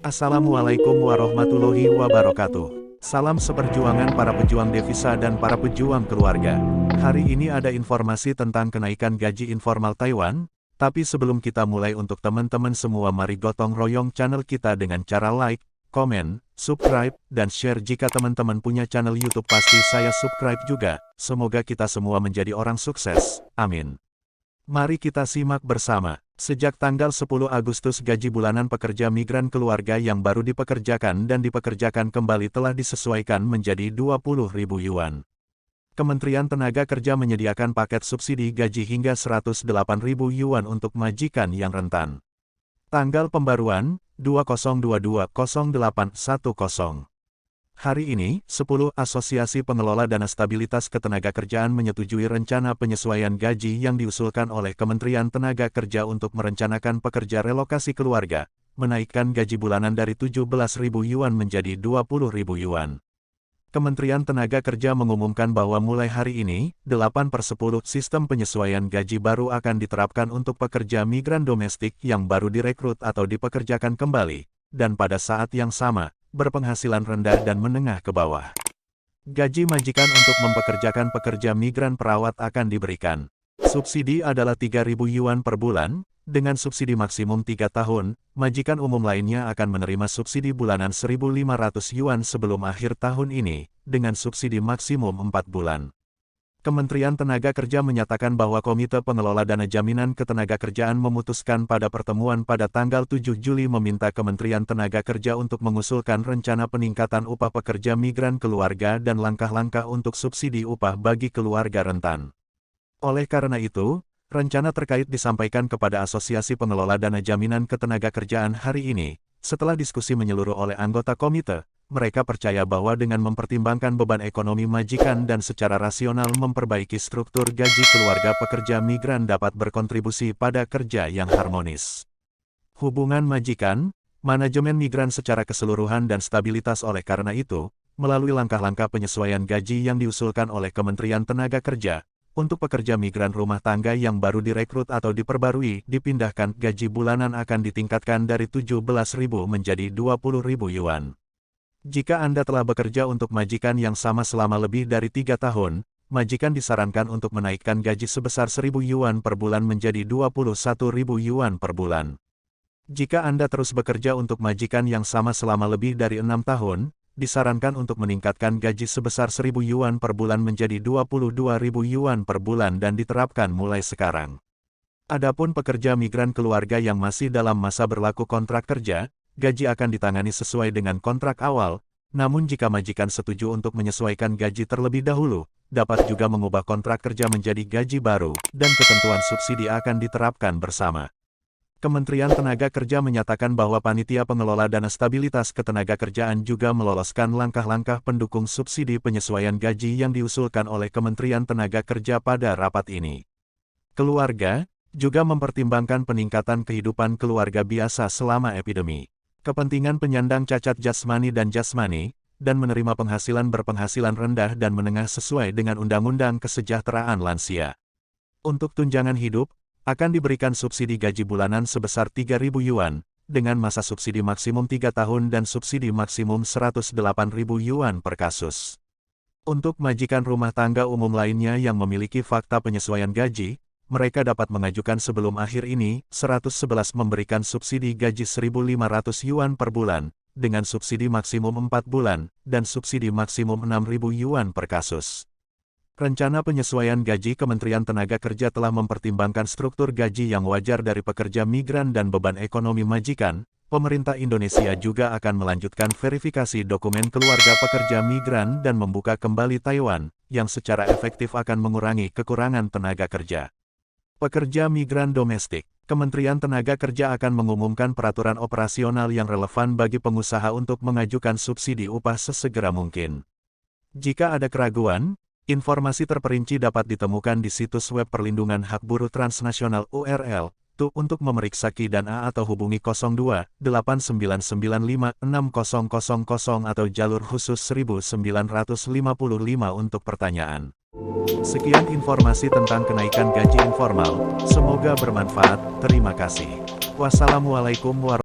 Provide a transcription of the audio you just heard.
Assalamualaikum warahmatullahi wabarakatuh. Salam seperjuangan para pejuang devisa dan para pejuang keluarga. Hari ini ada informasi tentang kenaikan gaji informal Taiwan, tapi sebelum kita mulai, untuk teman-teman semua, mari gotong royong channel kita dengan cara like, komen, subscribe, dan share. Jika teman-teman punya channel YouTube, pasti saya subscribe juga. Semoga kita semua menjadi orang sukses. Amin. Mari kita simak bersama. Sejak tanggal 10 Agustus, gaji bulanan pekerja migran keluarga yang baru dipekerjakan dan dipekerjakan kembali telah disesuaikan menjadi 20.000 yuan. Kementerian Tenaga Kerja menyediakan paket subsidi gaji hingga 108.000 yuan untuk majikan yang rentan. Tanggal pembaruan, 2022-0810. Hari ini, 10 Asosiasi Pengelola Dana Stabilitas Ketenagakerjaan menyetujui rencana penyesuaian gaji yang diusulkan oleh Kementerian Tenaga Kerja untuk merencanakan pekerja relokasi keluarga, menaikkan gaji bulanan dari 17.000 yuan menjadi 20.000 yuan. Kementerian Tenaga Kerja mengumumkan bahwa mulai hari ini, 8/10 sistem penyesuaian gaji baru akan diterapkan untuk pekerja migran domestik yang baru direkrut atau dipekerjakan kembali, dan pada saat yang sama, berpenghasilan rendah dan menengah ke bawah. Gaji majikan untuk mempekerjakan pekerja migran perawat akan diberikan. Subsidi adalah 3.000 yuan per bulan, dengan subsidi maksimum 3 tahun, majikan umum lainnya akan menerima subsidi bulanan 1.500 yuan sebelum akhir tahun ini, dengan subsidi maksimum 4 bulan. Kementerian Tenaga Kerja menyatakan bahwa Komite Pengelola Dana Jaminan Ketenagakerjaan memutuskan pada pertemuan pada tanggal 7 Juli meminta Kementerian Tenaga Kerja untuk mengusulkan rencana peningkatan upah pekerja migran keluarga dan langkah-langkah untuk subsidi upah bagi keluarga rentan. Oleh karena itu, rencana terkait disampaikan kepada Asosiasi Pengelola Dana Jaminan Ketenagakerjaan hari ini. Setelah diskusi menyeluruh oleh anggota komite, mereka percaya bahwa dengan mempertimbangkan beban ekonomi majikan dan secara rasional memperbaiki struktur gaji keluarga pekerja migran dapat berkontribusi pada kerja yang harmonis. Hubungan majikan, manajemen migran secara keseluruhan dan stabilitas. Oleh karena itu, melalui langkah-langkah penyesuaian gaji yang diusulkan oleh Kementerian Tenaga Kerja, untuk pekerja migran rumah tangga yang baru direkrut atau diperbarui, dipindahkan, gaji bulanan akan ditingkatkan dari 17.000 menjadi 20.000 yuan. Jika Anda telah bekerja untuk majikan yang sama selama lebih dari 3 tahun, majikan disarankan untuk menaikkan gaji sebesar 1.000 yuan per bulan menjadi 21.000 yuan per bulan. Jika Anda terus bekerja untuk majikan yang sama selama lebih dari 6 tahun, disarankan untuk meningkatkan gaji sebesar 1.000 yuan per bulan menjadi 22.000 yuan per bulan dan diterapkan mulai sekarang. Adapun pekerja migran keluarga yang masih dalam masa berlaku kontrak kerja, gaji akan ditangani sesuai dengan kontrak awal, namun jika majikan setuju untuk menyesuaikan gaji terlebih dahulu, dapat juga mengubah kontrak kerja menjadi gaji baru, dan ketentuan subsidi akan diterapkan bersama. Kementerian Tenaga Kerja menyatakan bahwa Panitia Pengelola Dana Stabilitas Ketenagakerjaan juga meloloskan langkah-langkah pendukung subsidi penyesuaian gaji yang diusulkan oleh Kementerian Tenaga Kerja pada rapat ini. Keluarga juga mempertimbangkan peningkatan kehidupan keluarga biasa selama epidemi, kepentingan penyandang cacat jasmani dan jasmani, dan menerima penghasilan berpenghasilan rendah dan menengah sesuai dengan Undang-Undang Kesejahteraan Lansia. Untuk tunjangan hidup, akan diberikan subsidi gaji bulanan sebesar 3.000 yuan, dengan masa subsidi maksimum 3 tahun dan subsidi maksimum 108.000 yuan per kasus. Untuk majikan rumah tangga umum lainnya yang memiliki fakta penyesuaian gaji, mereka dapat mengajukan sebelum akhir ini. 111 memberikan subsidi gaji 1.500 yuan per bulan, dengan subsidi maksimum 4 bulan, dan subsidi maksimum 6.000 yuan per kasus. Rencana penyesuaian gaji Kementerian Tenaga Kerja telah mempertimbangkan struktur gaji yang wajar dari pekerja migran dan beban ekonomi majikan. Pemerintah Indonesia juga akan melanjutkan verifikasi dokumen keluarga pekerja migran dan membuka kembali Taiwan, yang secara efektif akan mengurangi kekurangan tenaga kerja. Pekerja migran domestik, Kementerian Tenaga Kerja akan mengumumkan peraturan operasional yang relevan bagi pengusaha untuk mengajukan subsidi upah sesegera mungkin. Jika ada keraguan, informasi terperinci dapat ditemukan di situs web Perlindungan Hak Buruh Transnasional URL, TU, untuk memeriksa KI dan A atau hubungi 02 8995 6000 atau jalur khusus 1955 untuk pertanyaan. Sekian informasi tentang kenaikan gaji informal, semoga bermanfaat. Terima kasih. Wassalamualaikum warahmatullahi wabarakatuh.